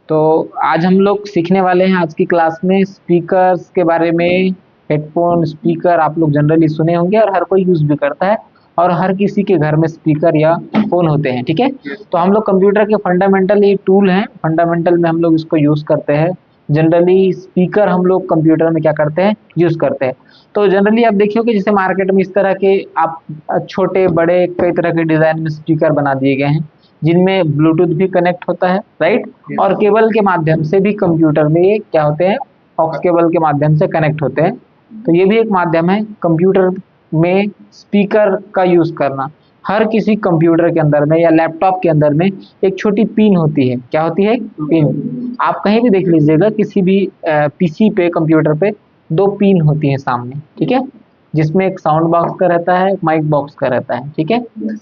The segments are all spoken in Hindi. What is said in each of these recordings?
तो आज हम लोग सीखने वाले हैं आज की क्लास में स्पीकर्स के बारे में। हेडफोन स्पीकर आप लोग जनरली सुने होंगे और हर कोई यूज भी करता है और हर किसी के घर में स्पीकर या फोन होते हैं। ठीक है, तो हम लोग कंप्यूटर के फंडामेंटल ये टूल हैं, फंडामेंटल में हम लोग इसको यूज करते हैं। जनरली स्पीकर हम लोग कंप्यूटर में क्या करते हैं, यूज करते हैं। तो जनरली आप देखिए कि जैसे मार्केट में इस तरह के आप छोटे बड़े कई तरह के डिजाइन में स्पीकर बना दिए गए हैं जिनमें ब्लूटूथ भी कनेक्ट होता है, राइट, और केबल के माध्यम से भी कंप्यूटर में ये क्या होते हैं, ऑक्स केबल के माध्यम से कनेक्ट होते हैं। तो ये भी एक माध्यम है कंप्यूटर में स्पीकर का यूज करना। हर किसी कंप्यूटर के अंदर में या लैपटॉप के अंदर में एक छोटी पिन होती है। क्या होती है? पिन। आप कहीं भी देख लीजिएगा, किसी भी पीसी पे, कंप्यूटर पे दो पिन होती है सामने, ठीक है, जिसमें एक साउंड बॉक्स का रहता है, एक माइक बॉक्स का रहता है। ठीक है,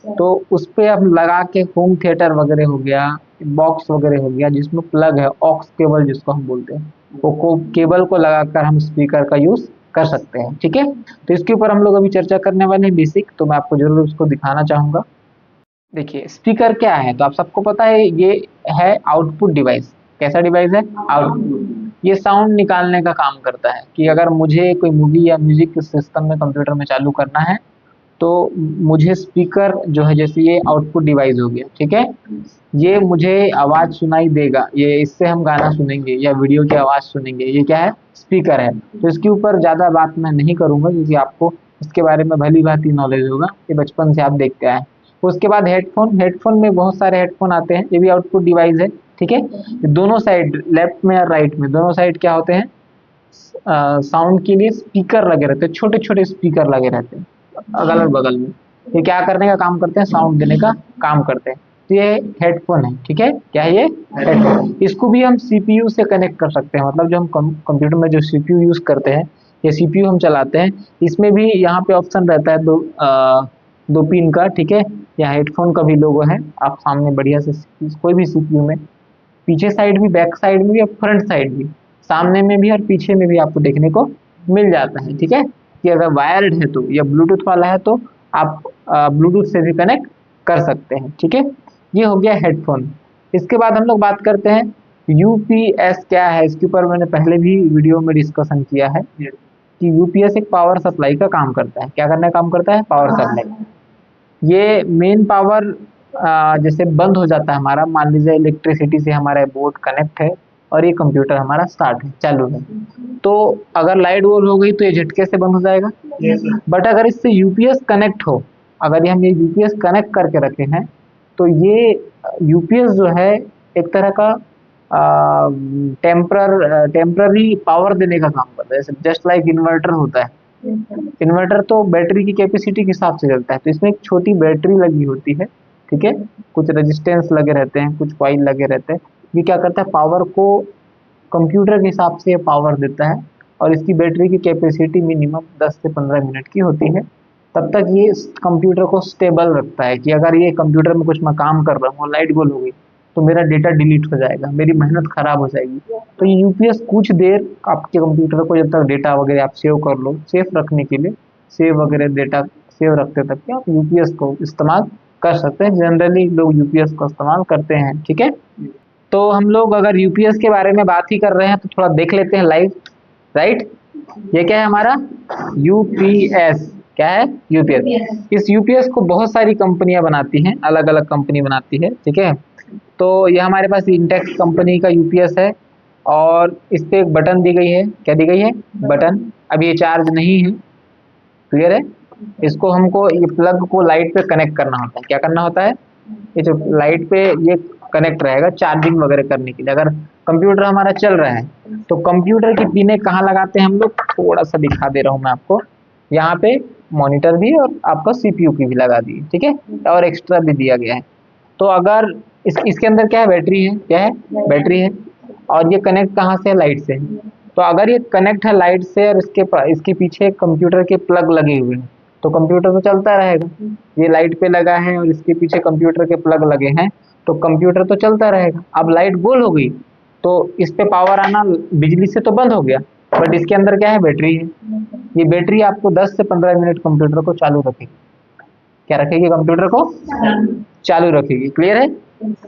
तो उस पे आप लगा के होम थिएटर वगैरह हो गया, बॉक्स वगैरह हो गया, जिसमें प्लग है, ऑक्स केबल जिसको हम बोलते हैं, वो केबल को लगाकर हम स्पीकर का यूज कर सकते हैं। ठीक है, तो इसके ऊपर हम लोग अभी चर्चा करने वाले हैं बेसिक, तो मैं आपको जरूर उसको दिखाना चाहूंगा। देखिए स्पीकर क्या है, तो आप सबको पता है ये है आउटपुट डिवाइस। कैसा डिवाइस है? आउटपुट। ये साउंड निकालने का काम करता है कि अगर मुझे कोई मूवी या म्यूजिक सिस्टम में कंप्यूटर में चालू करना है तो मुझे स्पीकर जो है, जैसे ये आउटपुट डिवाइस हो गया, ठीक है, ये मुझे आवाज सुनाई देगा, ये इससे हम गाना सुनेंगे या वीडियो की आवाज सुनेंगे, ये क्या है? स्पीकर है। तो इसके ऊपर ज्यादा बात मैं नहीं करूंगा क्योंकि आपको इसके बारे में भली भांति नॉलेज होगा, ये बचपन से आप देखते आए। उसके बाद हेडफोन। हेडफोन में बहुत सारे हेडफोन आते हैं, ये भी आउटपुट डिवाइस है। ठीक है, दोनों साइड, लेफ्ट में और राइट में, दोनों साइड क्या होते हैं, साउंड के लिए स्पीकर लगे रहते हैं, छोटे छोटे स्पीकर लगे रहते हैं अगल बगल में। ये क्या करने का काम करते हैं? साउंड देने का काम करते हैं। तो ये हेडफोन है। ठीक है, क्या है ये? हेडफोन। इसको भी हम सीपीयू से कनेक्ट कर सकते हैं, मतलब जो हम कंप्यूटर में जो सीपीयू यूज करते हैं, ये सीपीयू हम चलाते हैं, इसमें भी यहाँ पे ऑप्शन रहता है दो पिन का। ठीक है, या हेडफोन का भी लोगो है, आप सामने बढ़िया से कोई भी सीपीयू में पीछे साइड भी, बैक साइड में भी और फ्रंट साइड भी, सामने में भी और पीछे में भी आपको देखने को मिल जाता है। ठीक है, कि अगर वायर्ड है तो या ब्लूटूथ वाला है तो आप ब्लूटूथ से भी कनेक्ट कर सकते हैं। ठीक है, ये हो गया हेडफोन। इसके बाद हम लोग बात करते हैं यूपीएस क्या है। इसके ऊपर मैंने पहले भी वीडियो में डिस्कशन किया है कि यूपीएस एक पावर सप्लाई का काम करता है। क्या करने का काम करता है? Power supply. ये मेन पावर जैसे बंद हो जाता है हमारा, मान लीजिए इलेक्ट्रिसिटी से हमारा बोर्ड कनेक्ट है और ये कंप्यूटर हमारा स्टार्ट है, चालू है, तो अगर लाइट गोल हो गई तो ये झटके से बंद हो जाएगा। बट अगर इससे यूपीएस कनेक्ट हो, अगर हम ये यूपीएस कनेक्ट करके रखे हैं तो ये यूपीएस जो है एक तरह का टेम्पररी पावर देने का काम करता है, जस्ट लाइक इन्वर्टर होता है। इन्वर्टर तो बैटरी की कैपेसिटी के हिसाब से चलता है, तो इसमें एक छोटी बैटरी लगी होती है। ठीक है, कुछ रेजिस्टेंस लगे रहते हैं, कुछ कॉइल लगे रहते हैं। ये क्या करता है? पावर को कंप्यूटर के हिसाब से पावर देता है और इसकी बैटरी की कैपेसिटी मिनिमम 10 से 15 मिनट की होती है। तब तक ये कंप्यूटर को स्टेबल रखता है कि अगर ये कंप्यूटर में कुछ मैं काम कर रहा हूँ, लाइट गोल हो गई तो मेरा डेटा डिलीट हो जाएगा, मेरी मेहनत खराब हो जाएगी। तो ये यूपीएस कुछ देर आपके कंप्यूटर को, जब तक डेटा वगैरह आप सेव कर लो, सेफ रखने के लिए, सेव वगैरह डेटा सेव रखते तक के आप यूपीएस को इस्तेमाल कर सकते हैं। जनरली लोग यूपीएस का इस्तेमाल करते हैं। ठीक है, तो हम लोग अगर यूपीएस के बारे में बात ही कर रहे हैं तो थोड़ा देख लेते हैं लाइव, राइट। ये क्या है हमारा? यूपीएस। क्या है? यूपीएस। इस यूपीएस को बहुत सारी कंपनियां बनाती हैं, अलग अलग कंपनी बनाती है। ठीक है, तो ये हमारे पास इंटेक्स कंपनी का यूपीएस है और इस पे एक बटन दी गई है। क्या दी गई है? बटन। अब ये चार्ज नहीं है, क्लियर है। इसको हमको ये प्लग को लाइट पे कनेक्ट करना होता है। क्या करना होता है? ये जो लाइट पे ये कनेक्ट रहेगा चार्जिंग वगैरह करने के लिए। अगर कंप्यूटर हमारा चल रहा है तो कंप्यूटर की पिने कहाँ लगाते हैं हम लोग? थोड़ा सा दिखा दे रहा हूँ मैं आपको, यहाँ पे मॉनिटर भी और आपका सीपीयू की भी लगा दी है। ठीक है, और एक्स्ट्रा भी दिया गया है। तो अगर इसके अंदर क्या है? बैटरी है। क्या है? बैटरी है। और ये कनेक्ट कहाँ से है? लाइट से। तो अगर ये कनेक्ट है लाइट से और इसके पीछे कंप्यूटर के प्लग लगे हुए हैं तो कंप्यूटर तो चलता रहेगा। ये लाइट पे लगा है और इसके पीछे कंप्यूटर के प्लग लगे हैं तो कंप्यूटर तो चलता रहेगा। अब लाइट गोल हो गई तो इस पे पावर आना बिजली से तो बंद हो गया, बट इसके अंदर क्या है? बैटरी है। ये बैटरी आपको 10 से 15 मिनट कंप्यूटर को चालू रखेगी। क्या रखेगी? कंप्यूटर को चालू रखेगी। क्लियर है?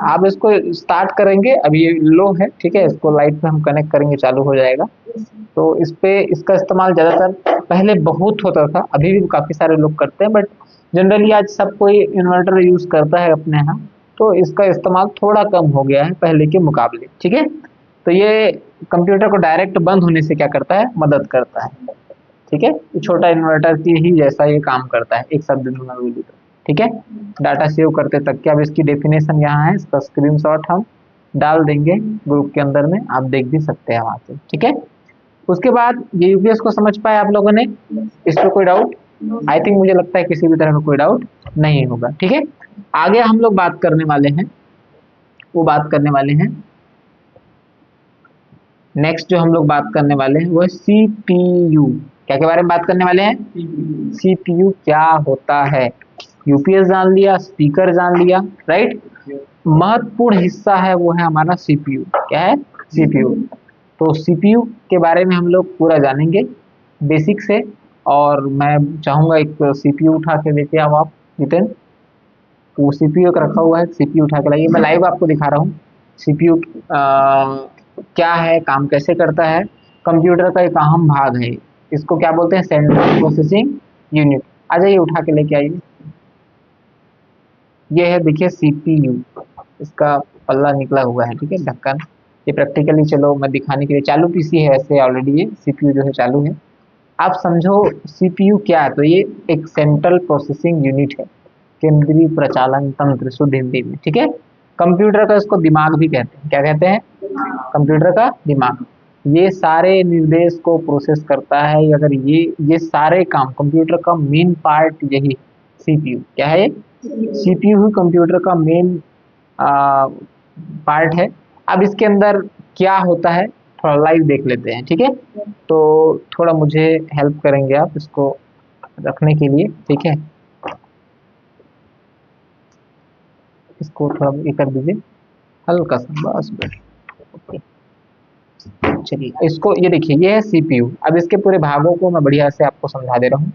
आप इसको स्टार्ट करेंगे, अभी ये लो है, ठीक है, इसको लाइट पे हम कनेक्ट करेंगे, चालू हो जाएगा। तो इस पे इसका इस्तेमाल ज़्यादातर पहले बहुत होता था, अभी भी काफ़ी सारे लोग करते हैं, बट जनरली आज सब कोई इन्वर्टर यूज़ करता है अपने यहाँ, तो इसका इस्तेमाल थोड़ा कम हो गया है पहले के मुकाबले, ठीक है। तो ये कंप्यूटर को डायरेक्ट बंद होने से क्या करता है, मदद करता है, ठीक है। ये छोटा इन्वर्टर की ही जैसा ये काम करता है, एक शब्द में मैं बोलूँ तो, ठीक है। डाटा सेव करते तक के, अब इसकी डेफिनेशन यहाँ है, इसका स्क्रीनशॉट हम डाल देंगे ग्रुप के अंदर में, आप देख भी सकते हैं वहाँ से, ठीक है। उसके बाद ये यूपीएस को समझ पाए आप लोगों ने, इस पर कोई डाउट? आई थिंक मुझे लगता है किसी भी तरह का कोई डाउट नहीं होगा, ठीक है। आगे हम लोग बात करने वाले हैं, वो बात करने वाले हैं, नेक्स्ट जो हम लोग बात करने वाले हैं वो है सीपीयू। क्या के बारे में बात करने वाले हैं? सीपीयू क्या होता है। यूपीएस जान लिया, स्पीकर जान लिया, राइट। महत्वपूर्ण हिस्सा है वो है हमारा सीपीयू। क्या है? सीपीयू। तो सीपीयू के बारे में हम लोग पूरा जानेंगे बेसिक से, और मैं चाहूंगा एक सीपीयू उठा के लेके आओ आप जितेन, वो सीपीयू का रखा हुआ है, सीपीयू उठा के लाइए, मैं लाइव आपको दिखा रहा हूँ सीपीयू क्या है, काम कैसे करता है। कंप्यूटर का एक अहम भाग है, इसको क्या बोलते हैं, सेंट्रल प्रोसेसिंग यूनिट। आ जाइए उठा के लेके आइए, ये है देखिए सीपीयू, इसका पल्ला निकला हुआ है, ठीक है, ढक्कन। ये प्रैक्टिकली चलो मैं दिखाने के लिए, चालू पीसी है ऐसे ऑलरेडी, ये सीपीयू जो है चालू है। आप समझो सीपीयू क्या है, तो ये एक सेंट्रल प्रोसेसिंग यूनिट है, केंद्रीय प्रचालन तंत्र शुद्ध हिंदी में, ठीक है। कंप्यूटर का इसको दिमाग भी कहते हैं, क्या कहते हैं? कंप्यूटर का दिमाग। ये सारे निर्देश को प्रोसेस करता है, अगर ये सारे काम, कंप्यूटर का मेन पार्ट यही सीपीयू। क्या है? सीपीयू ही कंप्यूटर का मेन पार्ट है। अब इसके अंदर क्या होता है थोड़ा लाइव देख लेते हैं, ठीक है। तो थोड़ा मुझे हेल्प करेंगे आप इसको रखने के लिए, ठीक है। इसको थोड़ा ये कर दीजिए हल्का सा, बस बस, ओके। चलिए इसको, ये देखिए ये है सीपीयू। अब इसके पूरे भागों को मैं बढ़िया से आपको समझा दे रहा हूँ।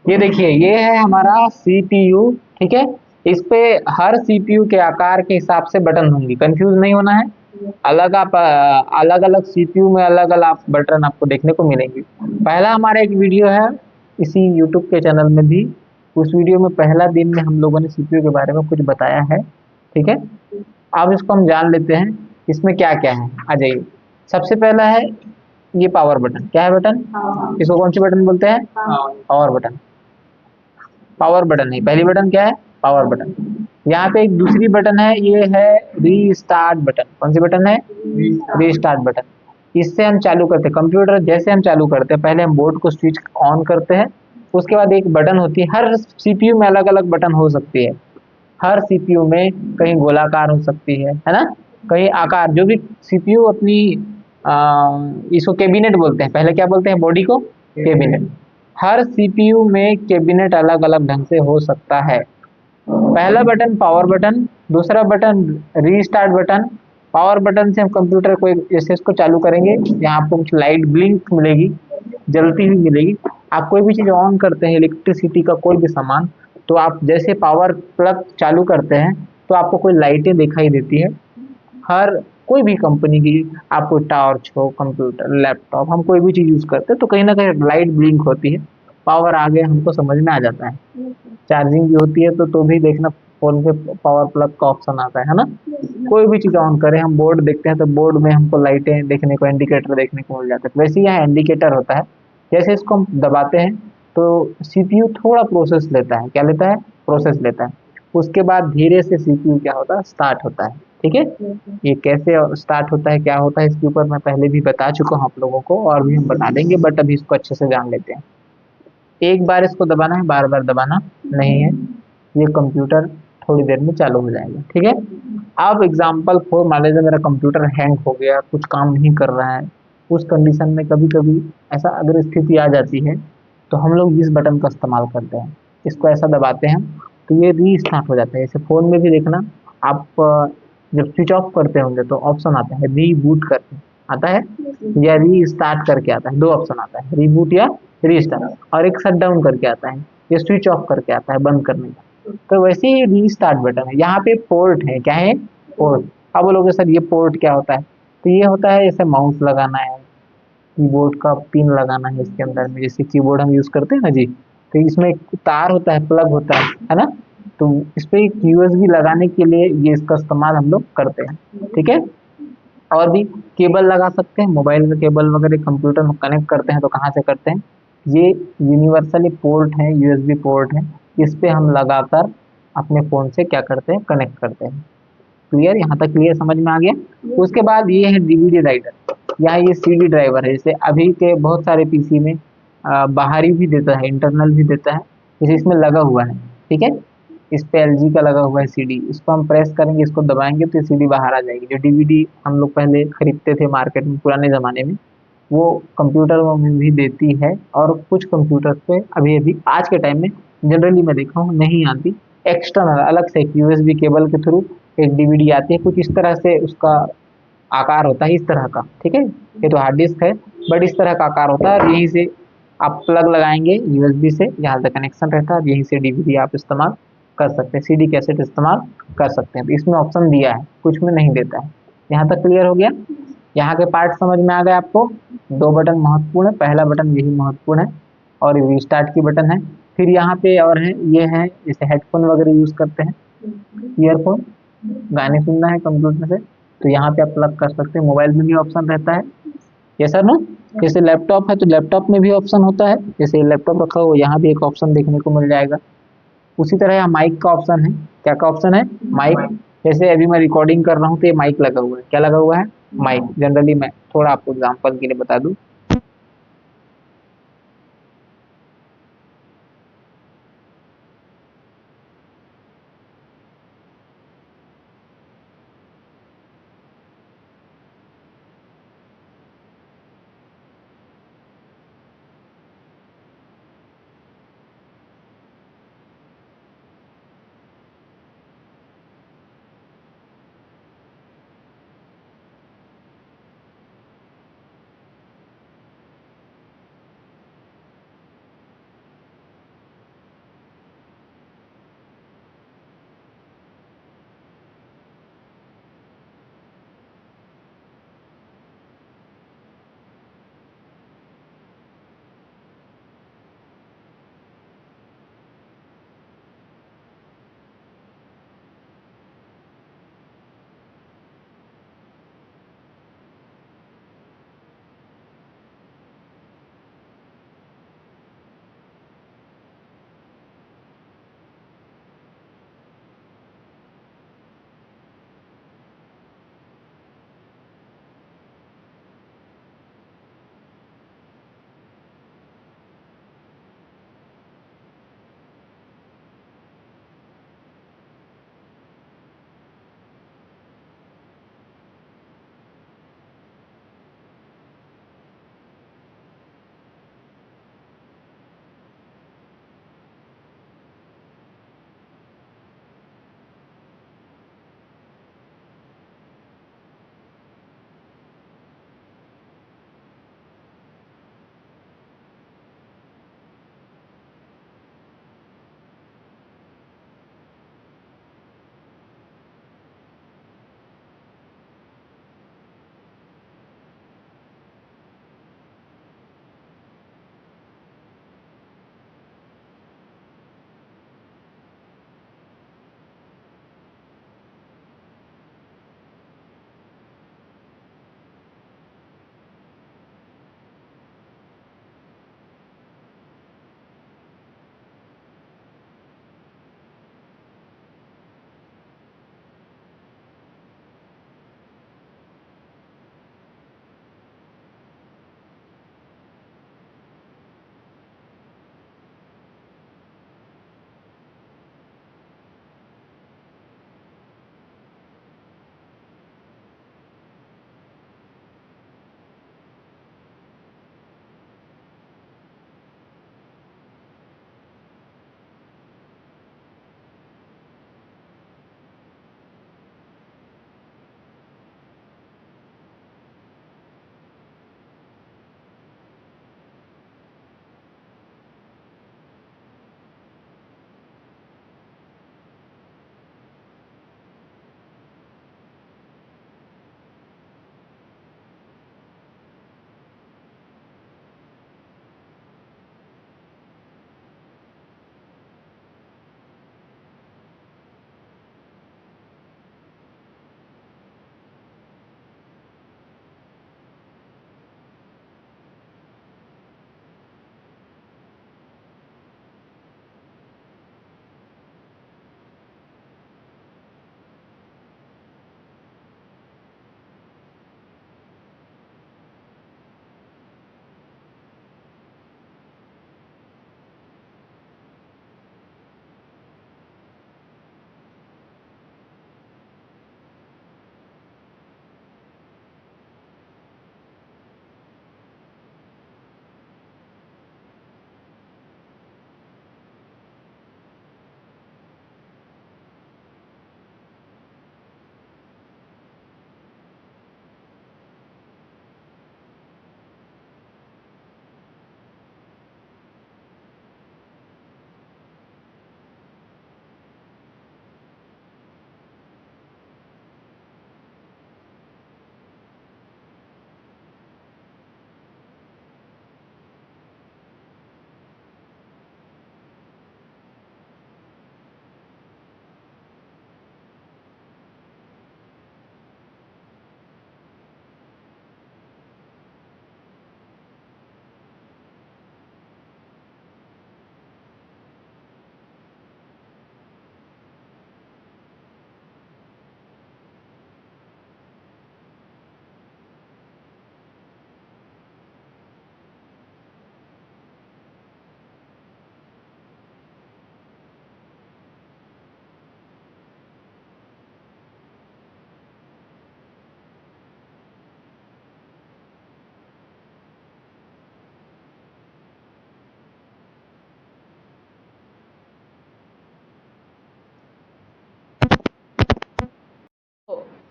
ये देखिए ये है हमारा सीपीयू, ठीक है। इस पे हर सीपीयू के आकार के हिसाब से बटन होंगे, कंफ्यूज नहीं होना है। अलग आप अलग अलग सीपीयू में अलग अलग बटन आपको देखने को मिलेंगे। पहला हमारा एक वीडियो है इसी यूट्यूब के चैनल में भी, उस वीडियो में पहला दिन में हम लोगों ने सीपीयू के बारे में कुछ बताया है, ठीक है। अब इसको हम जान लेते हैं इसमें क्या क्या है। आ जाइए, सबसे पहला है ये पावर बटन। क्या है बटन? इसको कौन सी बटन बोलते हैं? Power button. पावर बटन है पहली बटन, क्या है? Power button. यहाँ पे एक दूसरी बटन है, ये है रीस्टार्ट बटन। कौन सी बटन है? Restart button. इससे हम चालू करते हैं कंप्यूटर, जैसे हम चालू करते हैं पहले हम बोर्ड को स्विच ऑन करते हैं, उसके बाद एक बटन होती है, हर सीपीयू में अलग अलग बटन हो सकती है। हर सीपीयू में कहीं गोलाकार हो सकती है ना, कहीं आकार, जो भी सीपीयू अपनी इसको कैबिनेट बोलते हैं, पहले क्या बोलते हैं बॉडी को? कैबिनेट। हर सीपीयू में कैबिनेट अलग अलग ढंग से हो सकता है। पहला बटन पावर बटन, दूसरा button restart button. Power button से हम कंप्यूटर को जैसे इसको चालू करेंगे, यहाँ आपको कुछ लाइट ब्लिंक मिलेगी, जलती हुई मिलेगी। आप कोई भी चीज़ ऑन करते हैं, इलेक्ट्रिसिटी का कोई भी सामान, तो आप जैसे पावर प्लग चालू करते हैं तो आपको कोई लाइटें दिखाई देती है। हर कोई भी कंपनी की, आपको टॉर्च हो, कंप्यूटर, लैपटॉप, हम कोई भी चीज़ यूज़ करते हैं तो कहीं ना कहीं लाइट ब्लिंक होती है। पावर आ गया हमको समझ में आ जाता है। चार्जिंग भी होती है तो भी देखना फोन पे पावर प्लग का ऑप्शन आता है ना। कोई भी चीज़ ऑन करें, हम बोर्ड देखते हैं तो बोर्ड में हमको लाइटें देखने को, इंडिकेटर देखने को मिल जाता है। वैसे यहाँ इंडिकेटर होता है, जैसे इसको हम दबाते हैं तो सीपीयू थोड़ा प्रोसेस लेता है। क्या लेता है? प्रोसेस लेता है। उसके बाद धीरे से सीपीयू क्या होता है? स्टार्ट होता है, ठीक है। ये कैसे स्टार्ट होता है, क्या होता है, इसके ऊपर मैं पहले भी बता चुका हूँ आप लोगों को, और भी हम बता देंगे, बट अभी इसको अच्छे से जान लेते हैं। एक बार इसको दबाना है, बार बार दबाना नहीं है। ये कंप्यूटर थोड़ी देर में चालू हो जाएगा, ठीक है। अब एग्जाम्पल फॉर मान लीजिए मेरा कंप्यूटर हैंग हो गया, कुछ काम नहीं कर रहा है, उस कंडीशन में कभी कभी ऐसा अगर स्थिति आ जाती है तो हम लोग इस बटन का इस्तेमाल करते हैं। इसको ऐसा दबाते हैं तो ये रीस्टार्ट हो जाता है। जैसे फ़ोन में भी देखना आप, जब स्विच ऑफ करते होंगे तो ऑप्शन आता है रीबूट करके आता है, या रीस्टार्ट करके आता है। दो ऑप्शन आता है, रीबूट या रीस्टार्ट, और एक शट डाउन करके आता है, ये स्विच ऑफ करके आता है, बंद करने का। तो वैसे ही रीस्टार्ट बटन है, यहाँ पे पोर्ट है, क्या है, पोर्ट। अब बोलोगे सर ये पोर्ट क्या होता है, तो ये होता है जैसे माउस लगाना है, कीबोर्ड का पिन लगाना है इसके अंदर में, जैसे कीबोर्ड हम यूज करते हैं ना जी, तो इसमें एक तार होता है, प्लग होता है ना, तो इस पे यूएसबी लगाने के लिए ये इसका इस्तेमाल हम लोग करते हैं, ठीक है। और भी केबल लगा सकते हैं, मोबाइल का केबल वगैरह कंप्यूटर में कनेक्ट करते हैं तो कहाँ से करते हैं, ये यूनिवर्सली पोर्ट है, यूएसबी पोर्ट है, इस पे हम लगाकर अपने फोन से क्या करते हैं, कनेक्ट करते हैं। क्लियर, यहाँ तक क्लियर, समझ में आ गया। उसके बाद ये है डीवीडी राइटर, यहाँ ये सीडी ड्राइवर है, जैसे अभी के बहुत सारे पीसी में बाहरी भी देता है, इंटरनल भी देता है, जैसे इसमें लगा हुआ है, ठीक है, इस पे एलजी का लगा हुआ है सीडी, इसको हम प्रेस करेंगे, इसको दबाएंगे तो सीडी बाहर आ जाएगी। जो डीवीडी हम लोग पहले खरीदते थे मार्केट में पुराने जमाने में, वो कंप्यूटर में भी देती है, और कुछ कंप्यूटर्स पे अभी अभी आज के टाइम में जनरली मैं देखा हूँ नहीं आती, एक्सटर्नल अलग से यूएसबी केबल के थ्रू एक डीवीडी आती है, कुछ इस तरह से उसका आकार होता है, इस तरह का, ठीक है, ये तो हार्ड डिस्क है, बट इस तरह का आकार होता है, और यहीं से आप प्लग लगाएंगे यूएसबी से, यहाँ से कनेक्शन रहता है, और यहीं से डीवीडी आप इस्तेमाल कर सकते हैं, सीडी कैसेट इस्तेमाल कर सकते हैं। तो इसमें ऑप्शन दिया है, कुछ में नहीं देता है। यहाँ तक क्लियर हो गया, यहाँ के पार्ट समझ में आ गए आपको। दो बटन महत्वपूर्ण है, पहला बटन यही महत्वपूर्ण है, और रीस्टार्ट की बटन है। फिर यहाँ पे और है, ये है जैसे हेडफोन वगैरह यूज करते हैं, ईयरफोन, गाने सुनना है कंप्यूटर से, तो यहाँ पे आप प्लग कर सकते हैं। मोबाइल में भी ऑप्शन रहता है, ये सर ना, जैसे लैपटॉप है तो लैपटॉप में भी ऑप्शन होता है, जैसे लैपटॉप रखा हो यहाँ भी एक ऑप्शन देखने को मिल जाएगा। उसी तरह यहाँ माइक का ऑप्शन है, क्या का ऑप्शन है, माइक। जैसे अभी मैं रिकॉर्डिंग कर रहा हूँ तो ये माइक लगा हुआ है, क्या लगा हुआ है, माइक। जनरली मैं थोड़ा आपको एग्जांपल के लिए बता दूं,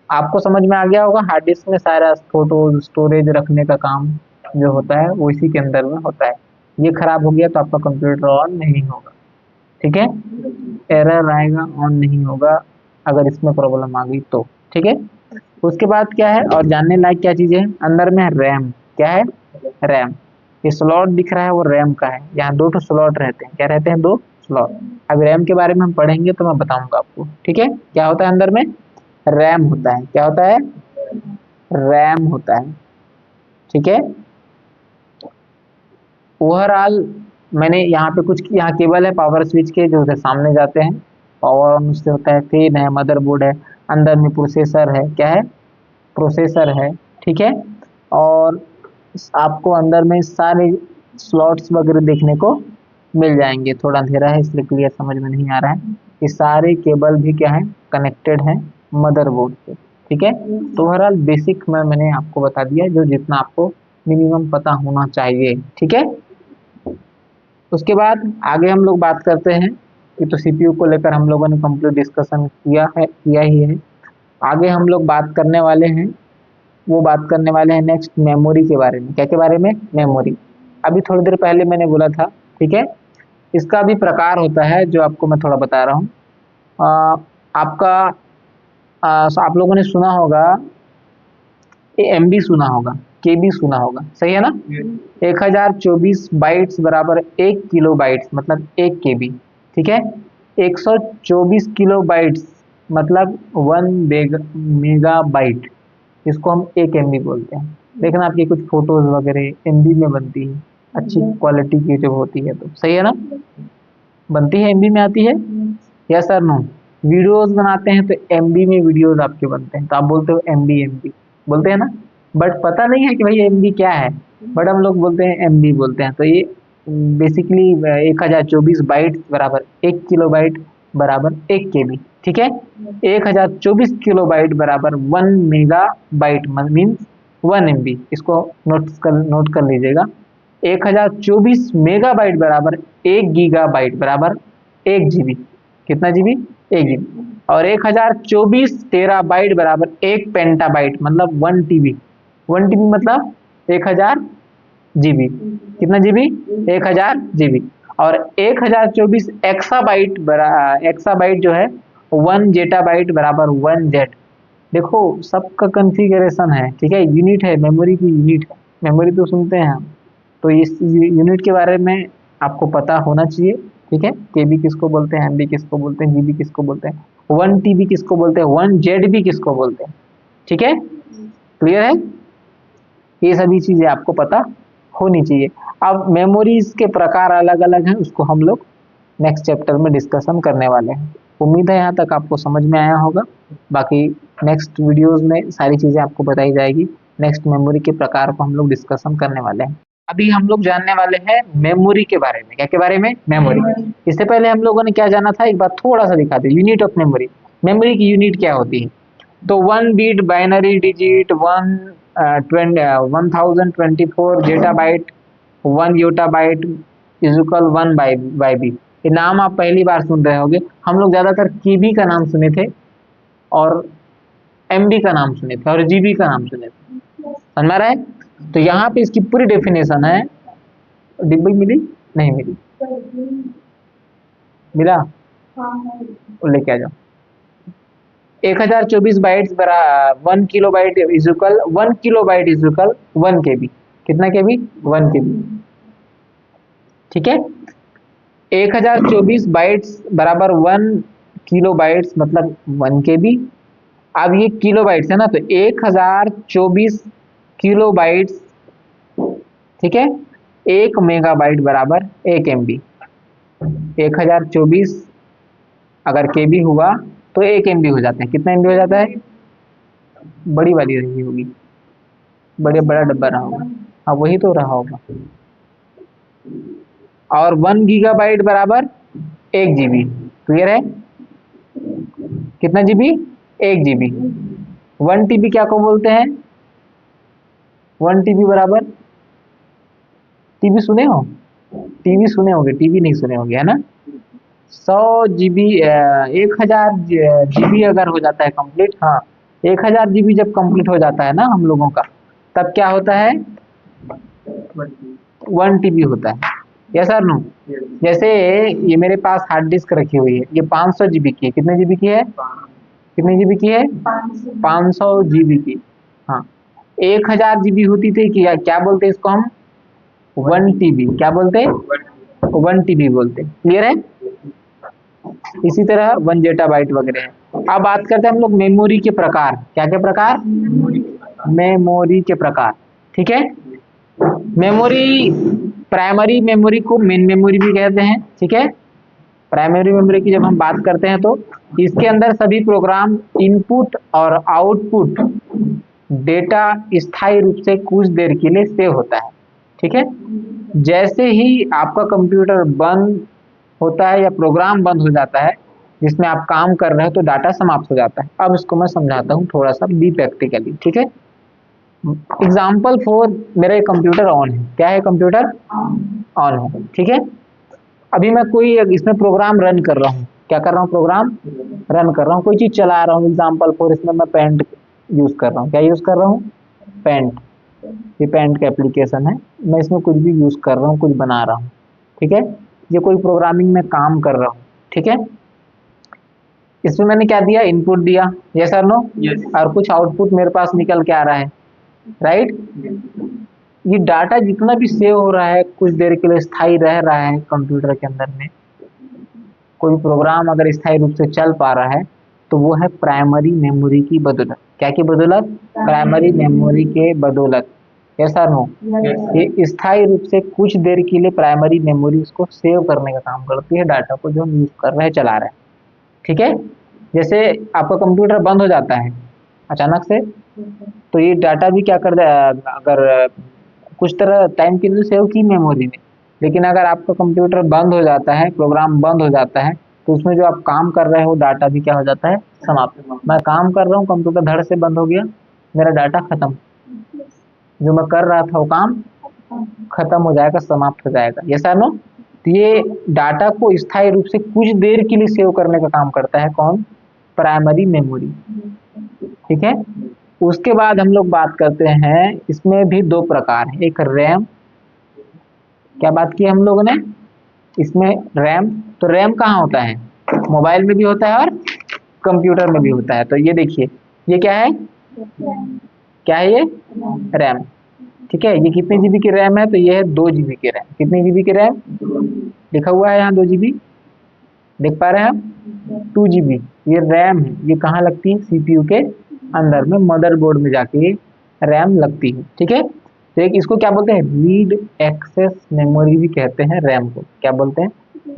आपको समझ में आ गया होगा। हार्ड डिस्क में सारा फोटो स्टोरेज रखने का काम जो होता है वो इसी के अंदर में होता है। ये खराब हो गया तो आपका कंप्यूटर ऑन नहीं होगा, ठीक है, एरर आएगा, ऑन नहीं होगा अगर इसमें प्रॉब्लम आ गई तो, ठीक है। उसके बाद क्या है और जानने लायक क्या चीजें है अंदर में है, रैम। क्या है? रैम। ये स्लॉट दिख रहा है वो रैम का है, यहाँ दो स्लॉट रहते हैं। क्या रहते हैं? दो स्लॉट। अब रैम के बारे में हम पढ़ेंगे तो मैं बताऊंगा आपको, ठीक है। क्या होता है अंदर में? रैम होता है। क्या होता है? रैम होता है, ठीक है। ओवरऑल मैंने यहाँ पे कुछ, यहाँ केबल है पावर स्विच के जो उधर सामने जाते हैं, पावर ऑन उससे होता है, फैन है, मदरबोर्ड है, अंदर में प्रोसेसर है। क्या है? प्रोसेसर है, ठीक है। और आपको अंदर में सारे स्लॉट्स वगैरह देखने को मिल जाएंगे। थोड़ा अंधेरा है इसलिए क्लियर समझ में नहीं आ रहा है। ये सारे केबल भी क्या है? कनेक्टेड है मदरबोर्ड से, ठीक है। तो ओवरऑल बेसिक में मैंने आपको बता दिया जो जितना आपको मिनिमम पता होना चाहिए, ठीक है। उसके बाद आगे हम लोग बात करते हैं कि तो सीपीयू को लेकर हम लोगों ने कंप्लीट डिस्कशन किया ही है। आगे हम लोग बात करने वाले हैं, वो बात करने वाले हैं नेक्स्ट मेमोरी के बारे में। क्या के बारे में? मेमोरी। अभी थोड़ी देर पहले मैंने बोला था, ठीक है। इसका भी प्रकार होता है जो आपको मैं थोड़ा बता रहा हूँ। आपका आप लोगों ने सुना होगा, एमबी सुना होगा, केबी सुना होगा, सही है ना? 1024 बाइट्स बराबर 1 किलो बाइट्स मतलब 1 केबी, ठीक है। 124 किलो बाइट्स मतलब 1 मेगा बाइट, इसको हम 1 MB बोलते हैं। देखना आपकी कुछ फोटोज वगैरह एमबी में बनती है, अच्छी क्वालिटी की जब होती है तो, सही है ना? बनती है एमबी में आती है, यस सर नो। वीडियोस बनाते हैं तो एमबी में वीडियोस आपके बनते हैं तो आप बोलते हो एमबी एमबी, बोलते हैं ना। बट पता नहीं है कि भाई एमबी क्या है, बट हम लोग बोलते हैं एमबी बोलते हैं। तो ये बेसिकली 1024 बाइट बराबर 1 किलो बाइट बराबर 1 केबी, ठीक है। 1024 किलो बाइट बराबर 1 मेगा बाइट मीन्स 1 MB। इसको नोट कर लीजिएगा। 1024 मेगाबाइट बराबर 1 गीगाबाइट बराबर 1 GB। कितना जीबी? 1 GB। और 1024 टेराबाइट बराबर 1 पेंटाबाइट मतलब 1 TB। 1 TB मतलब 1000 GB। कितना जीबी? 1000 GB। और 1024 एक्साबाइट एक्साबाइट जो है 1 जेटाबाइट बराबर 1 जेट। देखो सबका कन्फिगरेशन है, ठीक है। यूनिट है, मेमोरी की यूनिट है। मेमोरी तो सुनते हैं हम, तो इस यूनिट के बारे में आपको पता होना चाहिए, ठीक है। केबी किसको बोलते हैं, एमबी किसको बोलते हैं, जीबी किसको बोलते हैं, 1 TB किसको बोलते हैं, 1 जेड भी किसको बोलते हैं, ठीक है। क्लियर है? ये सभी चीजें आपको पता होनी चाहिए। अब मेमोरीज के प्रकार अलग अलग हैं, उसको हम लोग नेक्स्ट चैप्टर में डिस्कशन करने वाले हैं। उम्मीद है यहाँ तक आपको समझ में आया होगा। बाकी नेक्स्ट वीडियोस में सारी चीजें आपको बताई जाएगी। नेक्स्ट मेमोरी के प्रकार को हम लोग डिस्कशन करने वाले हैं। अभी हम लोग जानने वाले हैं मेमोरी के बारे में। क्या के बारे में? मेमोरी। इससे पहले हम लोगों ने क्या जाना था, एक बार थोड़ा सा दिखा दे, यूनिट ऑफ मेमोरी। मेमोरी की यूनिट क्या होती है? तो 1 bit binary digit, 1024 zettabyte, 1 yottabyte is equal 1 by B. ये नाम आप पहली बार सुन रहे होंगे। हम लोग ज्यादातर केबी का नाम सुने थे और एमबी का नाम सुने थे और जीबी का नाम सुने थे, समझ में आ रहा है? तो यहाँ पे इसकी पूरी डेफिनेशन है। डिब्बी मिली? नहीं मिली? मिला? वो लेके आ जाओ। 1024 बाइट्स बरा 1 kilo byte is equal 1 kilo byte is equal 1 केबी। कितना केबी? 1 केबी, ठीक है। 1024 बाइट्स बराबर 1 किलो बाइट्स मतलब 1 केबी। अब ये किलो बाइट्स है ना, तो 1024 किलो बाइट्स, ठीक है। 1 मेगाबाइट बराबर 1 MB। 1024 अगर केबी हुआ तो 1 MB हो जाते हैं। कितना MB हो जाता है? बड़ी वाली रही होगी, बड़े बड़ा डब्बा रहा होगा, हाँ वही तो रहा होगा। और 1 गीगाबाइट बराबर 1 GB। क्लियर है? कितना जीबी? 1 GB। 1 TB क्या को बोलते हैं? 1 TB बराबर, टीबी सुने हो? टीवी सुने होंगे, टीवी नहीं सुने होंगे, है ना। 100 GB 1000 GB अगर हो जाता है कंप्लीट, हाँ 1000 जीबी जब कंप्लीट हो जाता है ना हम लोगों का, तब क्या होता है, 1 टीबी होता है। यस और नो? जैसे ये मेरे पास हार्ड डिस्क रखी हुई है, ये 500 जीबी की है। कितने जीबी की है? कितने जीबी की है? 500 जीबी की। हाँ, 1000 जीबी होती थी कि क्या बोलते इसको हम? 1 टीबी। क्या बोलते? 1 टीबी बोलते। क्लियर है? इसी तरह 1 जेटाबाइट वगैरह है। अब बात करते हैं हम लोग मेमोरी के प्रकार। क्या क्या प्रकार? मेमोरी के प्रकार। ठीक है, मेमोरी, प्राइमरी मेमोरी को मेन मेमोरी भी कहते हैं। ठीक है, प्राइमरी मेमोरी की जब हम बात करते हैं तो इसके अंदर सभी प्रोग्राम, इनपुट और आउटपुट डेटा स्थायी रूप से कुछ देर के लिए सेव होता है। ठीक है, जैसे ही आपका कंप्यूटर बंद होता है या प्रोग्राम बंद हो जाता है जिसमें आप काम कर रहे हो, तो डाटा समाप्त हो जाता है। अब इसको मैं समझाता हूँ थोड़ा सा बी प्रैक्टिकली। ठीक है, एग्जाम्पल 4, मेरा कंप्यूटर ऑन है। क्या है? कंप्यूटर ऑन है। ठीक है, अभी मैं कोई इसमें प्रोग्राम रन कर रहा हूँ। क्या कर रहा हूँ? प्रोग्राम रन कर रहा हूँ, कोई चीज चला रहा हूँ। एग्जाम्पल 4, इसमें मैं पेंट यूज कर रहा हूँ। क्या यूज कर रहा हूँ? पेंट। ये पेंट का एप्लीकेशन है, मैं इसमें कुछ भी यूज कर रहा हूँ, कुछ बना रहा हूँ। ठीक है, ये कोई प्रोग्रामिंग में काम कर रहा हूँ। ठीक है, इसमें मैंने क्या दिया? इनपुट दिया। यस और नो? और कुछ आउटपुट मेरे पास निकल के आ रहा है, राइट? ये डाटा जितना भी सेव हो रहा है कुछ देर के लिए स्थायी रह रहा है कंप्यूटर के अंदर में। कोई प्रोग्राम अगर स्थायी रूप से चल पा रहा है तो वो है प्राइमरी मेमोरी की बदौलत। क्या की बदौलत? प्राइमरी मेमोरी के बदौलत। यस और नो? ये स्थायी रूप से कुछ देर के लिए प्राइमरी मेमोरी उसको सेव करने का काम करती है, डाटा को जो हम यूज कर रहे हैं, चला रहे हैं। ठीक है, जैसे आपका कंप्यूटर बंद हो जाता है अचानक से, तो ये डाटा भी क्या कर दे, अगर कुछ तरह टाइम के लिए सेव की मेमोरी में, लेकिन अगर आपका कंप्यूटर बंद हो जाता है, प्रोग्राम बंद हो जाता है, तो उसमें जो आप काम कर रहे हो डाटा भी क्या हो जाता है? समाप्त। मैं काम कर रहा हूँ, कंप्यूटर धड़ से बंद हो गया, मेरा डाटा खत्म। जो मैं कर रहा था वो काम खत्म हो जाएगा, समाप्त हो जाएगा। ये सर नो? तो ये डाटा को स्थायी रूप से कुछ देर के लिए सेव करने का काम करता है कौन? Primary memory. ठीक है, उसके बाद हम लोग बात करते हैं, इसमें भी 2 प्रकार है। एक रैम। क्या बात की हम लोगों ने? इसमें रैम। तो रैम कहाँ होता है? मोबाइल में भी होता है और कंप्यूटर में भी होता है। तो ये देखिए, ये क्या है? क्या है ये? रैम। ठीक है, ये कितने जीबी की रैम है? तो ये है 2 जीबी की रैम। कितने जीबी की रैम? लिखा हुआ है यहाँ 2 जीबी, देख पा रहे हैं आप? 2 जीबी ये रैम है। ये कहाँ लगती है? सीपीयू के अंदर में, मदरबोर्ड में जाके रैम लगती है। ठीक है, तो एक इसको क्या बोलते हैं? रीड एक्सेस मेमोरी भी कहते हैं रैम को। क्या बोलते हैं?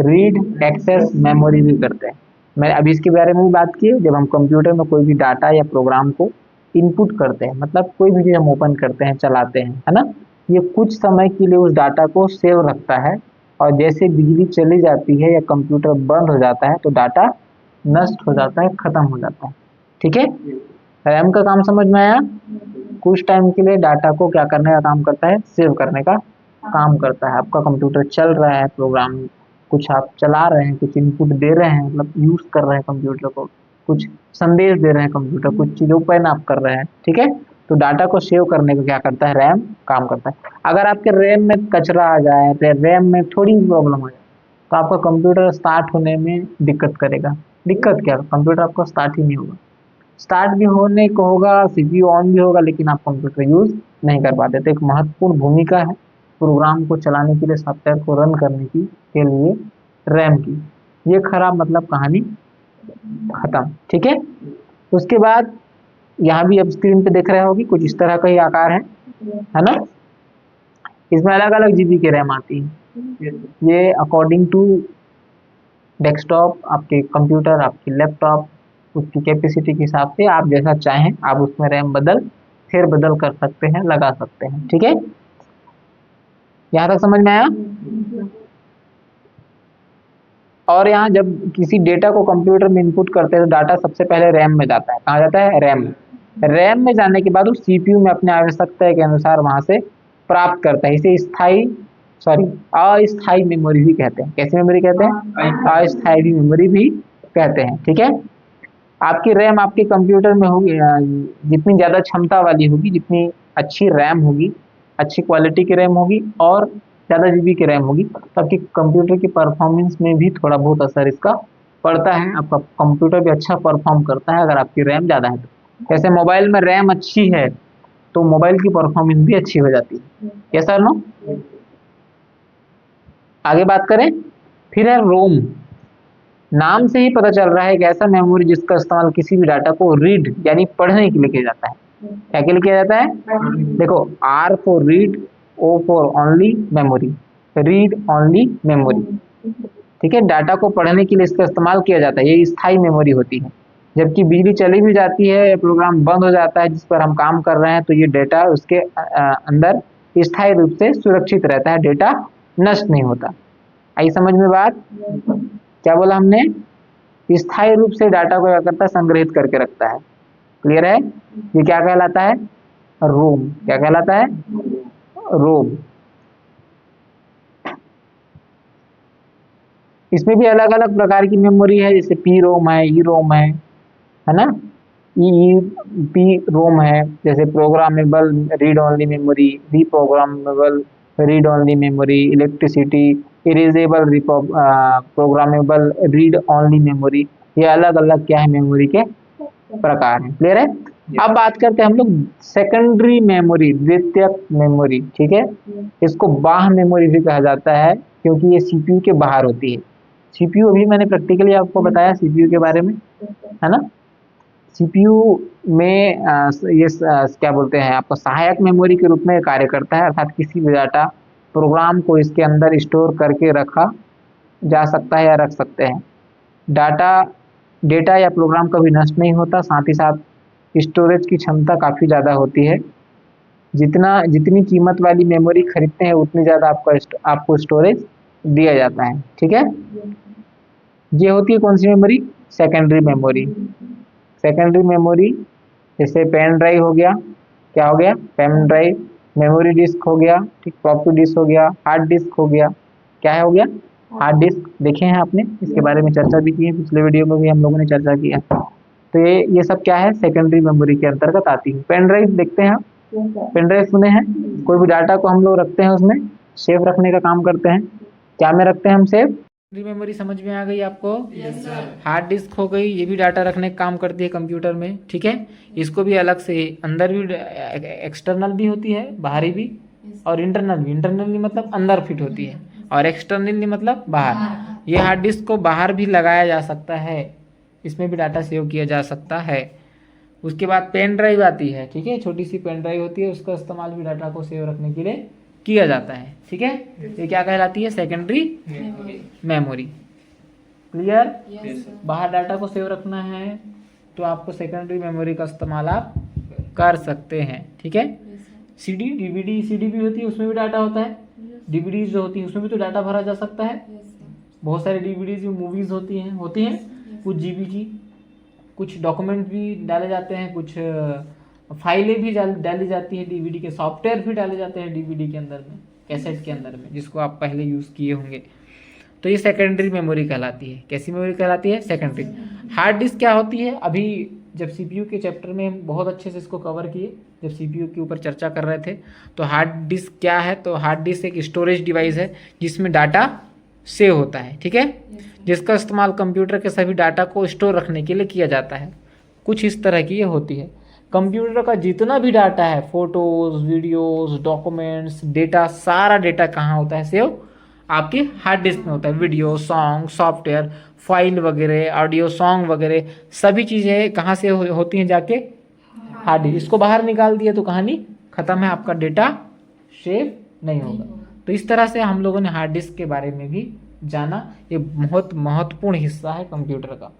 रीड एक्सेस मेमोरी भी करते हैं। मैं अभी इसके बारे में भी बात की है। जब हम कंप्यूटर में कोई भी डाटा या प्रोग्राम को इनपुट करते हैं, मतलब कोई भी चीज हम ओपन करते हैं, चलाते हैं, है ना, ये कुछ समय के लिए उस डाटा को सेव रखता है, और जैसे बिजली चली जाती है या कंप्यूटर बंद हो जाता है तो डाटा नष्ट हो जाता है, खत्म हो जाता है। ठीक है, रैम का काम समझ में आया? कुछ टाइम के लिए डाटा को क्या करने का काम करता है? सेव करने का काम करता है। आपका कंप्यूटर चल रहा है, प्रोग्राम कुछ आप चला रहे हैं, कुछ इनपुट दे रहे हैं, मतलब यूज कर रहे हैं कंप्यूटर को, कुछ संदेश दे रहे हैं कंप्यूटर, कुछ चीजों पर आप कर रहे हैं। ठीक है, तो डाटा को सेव करने का क्या करता है? रैम काम करता है। अगर आपके रैम में कचरा आ जाए, रैम में थोड़ी प्रॉब्लम हो जाए, तो आपका कंप्यूटर स्टार्ट होने में दिक्कत करेगा। दिक्कत क्या? कंप्यूटर आपका स्टार्ट ही नहीं होगा। स्टार्ट भी होने को होगा, सीपीयू ऑन भी होगा, लेकिन आप कंप्यूटर यूज नहीं कर पाते। तो एक महत्वपूर्ण भूमिका है प्रोग्राम को चलाने के लिए, सॉफ्टवेयर को रन करने की के लिए रैम की। ये खराब मतलब कहानी खत्म। ठीक है, उसके बाद यहाँ भी अब स्क्रीन पे देख रहे होगी, कुछ इस तरह का ही आकार है ना? इसमें अलग अलग जीबी की रैम आती है। ये अकॉर्डिंग टू डेस्कटॉप, आपके कंप्यूटर, आपकी लैपटॉप, उसकी कैपेसिटी के हिसाब से आप जैसा चाहें आप उसमें रैम फेर बदल कर सकते हैं, लगा सकते हैं। ठीक है, यहाँ तक समझ में आया? और यहाँ जब किसी डेटा को कंप्यूटर में इनपुट करते हैं तो डाटा सबसे पहले रैम में जाता है। कहाँ जाता है? रैम। रैम में जाने के बाद वो सीपीयू में अपने आवश्यकता के अनुसार वहां से प्राप्त करता है। इसे अस्थायी मेमोरी भी कहते हैं। कैसी मेमोरी कहते हैं? अस्थायी मेमोरी भी कहते हैं। ठीक है, आपकी रैम आपके कंप्यूटर में होगी जितनी ज़्यादा क्षमता वाली होगी, जितनी अच्छी रैम होगी, अच्छी क्वालिटी की रैम होगी और ज़्यादा जीबी की रैम होगी, तो आपके कंप्यूटर की परफॉर्मेंस में भी थोड़ा बहुत असर इसका पड़ता है। आपका कंप्यूटर भी अच्छा परफॉर्म करता है अगर आपकी रैम ज़्यादा है तो। जैसे मोबाइल में रैम अच्छी है तो मोबाइल की परफॉर्मेंस भी अच्छी हो जाती है। Yes sir no? आगे बात करें, फिर है रोम। नाम से ही पता चल रहा है कि ऐसा मेमोरी जिसका इस्तेमाल किसी भी डाटा को रीड यानी पढ़ने के लिए किया जाता है। क्या के लिए किया जाता है? देखो, R for read, O for only memory, read only memory. ठीक है, डाटा को पढ़ने के लिए इसका इस्तेमाल किया जाता है, ये स्थायी मेमोरी होती है। जबकि बिजली चली भी जाती है या प्रोग्राम बंद हो जाता है जिस पर हम काम कर रहे हैं, तो ये डेटा उसके अंदर स्थायी रूप से सुरक्षित रहता है, डेटा नष्ट नहीं होता। आई समझ में बात? क्या बोला हमने? स्थायी रूप से डाटा को क्या करता है? संग्रहित करके रखता है। क्लियर है? ये क्या कहलाता है? रोम। क्या कहलाता है? रोम। इसमें भी अलग अलग प्रकार की मेमोरी है, जैसे पी रोम है, ई रोम है ना? ई पी रोम है, जैसे programmable read only memory, reprogrammable read only memory, electricity erasable programmable read only memory. ये अलग अलग क्या है? मेमोरी के प्रकार हैं। क्लियर है? अब बात करते हैं हम लोग सेकेंडरी मेमोरी, द्वितीयक मेमोरी। ठीक है, इसको बाह्य मेमोरी भी कहा जाता है क्योंकि ये सीपीयू के बाहर होती है। सीपीयू अभी मैंने प्रैक्टिकली आपको बताया सीपीयू के बारे में, है ना? सीपीयू में क्या बोलते हैं, आपको सहायक मेमोरी के रूप में कार्य करता है, अर्थात किसी भी डाटा प्रोग्राम को इसके अंदर स्टोर करके रखा जा सकता है या रख सकते हैं। डेटा या प्रोग्राम कभी नष्ट नहीं होता, साथ ही साथ स्टोरेज की क्षमता काफ़ी ज़्यादा होती है। जितनी कीमत वाली मेमोरी खरीदते हैं उतनी ज़्यादा आपको स्टोरेज दिया जाता है। ठीक है, ये होती है कौन सी memory? Secondary memory. Secondary memory जैसे पेन ड्राइव हो गया, क्या हो गया? Pen drive. मेमोरी डिस्क हो गया, ठीक, फ्लॉपी डिस्क हो गया, हार्ड डिस्क हो गया। क्या है? हो गया हार्ड डिस्क। देखे हैं आपने, इसके बारे में चर्चा भी की है, पिछले वीडियो में भी हम लोगों ने चर्चा की है। तो ये सब क्या है? सेकेंडरी मेमोरी के अंतर्गत आती है। पेन ड्राइव देखते हैं आप, पेन ड्राइव सुने हैं? कोई भी डाटा को हम लोग रखते हैं, उसमें सेव रखने का काम करते हैं। क्या में रखते हैं हम सेव? मेमोरी समझ में आ गई आपको? हार्ड डिस्क हो गई, ये भी डाटा रखने का काम करती है कंप्यूटर में। ठीक है, इसको भी अलग से अंदर भी एक्सटर्नल भी होती है, बाहरी भी, और इंटरनल भी। इंटरनली मतलब अंदर फिट होती है और एक्सटर्नली मतलब बाहर। ये हार्ड डिस्क को बाहर भी लगाया जा सकता है, इसमें भी डाटा सेव किया जा सकता है। उसके बाद पेन ड्राइव आती है। ठीक है, छोटी सी पेन ड्राइव होती है, उसका इस्तेमाल भी डाटा को सेव रखने के लिए किया जाता है। ठीक है, ये क्या कहलाती है? Secondary memory. क्लियर? बाहर डाटा को सेव रखना है तो आपको सेकेंडरी मेमोरी का इस्तेमाल आप कर सकते हैं। ठीक है, सीडी डीवीडी सीडी भी होती है, उसमें भी डाटा होता है। डीवीडीज जो होती है उसमें भी तो डाटा भरा जा सकता है। बहुत सारे डीवीडीज में मूवीज होती हैं कुछ जीबी की, कुछ डॉक्यूमेंट भी डाले जाते हैं, कुछ फाइलें भी डाली जाती है, डीवीडी के सॉफ्टवेयर भी डाले जाते हैं डीवीडी के अंदर में, कैसेट के अंदर में, जिसको आप पहले यूज़ किए होंगे। तो ये सेकेंडरी मेमोरी कहलाती है। कैसी मेमोरी कहलाती है? सेकेंडरी। हार्ड डिस्क क्या होती है? अभी जब सीपीयू के चैप्टर में हम बहुत अच्छे से इसको कवर किए, जब सीपीयू के ऊपर चर्चा कर रहे थे, तो हार्ड डिस्क क्या है? तो हार्ड डिस्क एक स्टोरेज डिवाइस है जिसमें डाटा सेव होता है। ठीक है, जिसका इस्तेमाल कंप्यूटर के सभी डाटा को स्टोर रखने के लिए किया जाता है। कुछ इस तरह की ये होती है। कंप्यूटर का जितना भी डाटा है, फोटोज, वीडियोस, डॉक्यूमेंट्स, डेटा, सारा डेटा कहाँ होता है सेव? आपके हार्ड डिस्क में होता है। वीडियो, सॉन्ग, सॉफ्टवेयर, फाइल वगैरह, ऑडियो, सॉन्ग वगैरह सभी चीज़ें कहाँ से होती हैं? जाके हार्ड डिस्क। इसको बाहर निकाल दिया तो कहानी खत्म है, आपका डेटा सेव नहीं होगा। तो इस तरह से हम लोगों ने हार्ड डिस्क के बारे में भी जाना। ये बहुत महत्वपूर्ण हिस्सा है कंप्यूटर का।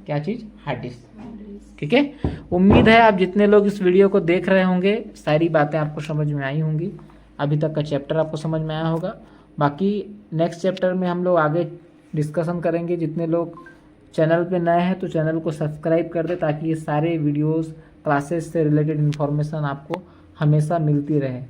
क्या चीज़? Hard disk. ठीक है, उम्मीद है आप जितने लोग इस वीडियो को देख रहे होंगे सारी बातें आपको समझ में आई होंगी। अभी तक का चैप्टर आपको समझ में आया होगा। बाकी नेक्स्ट चैप्टर में हम लोग आगे डिस्कशन करेंगे। जितने लोग चैनल पे नए हैं तो चैनल को सब्सक्राइब कर दे ताकि ये सारे वीडियोस, क्लासेस से रिलेटेड इन्फॉर्मेशन आपको हमेशा मिलती रहे।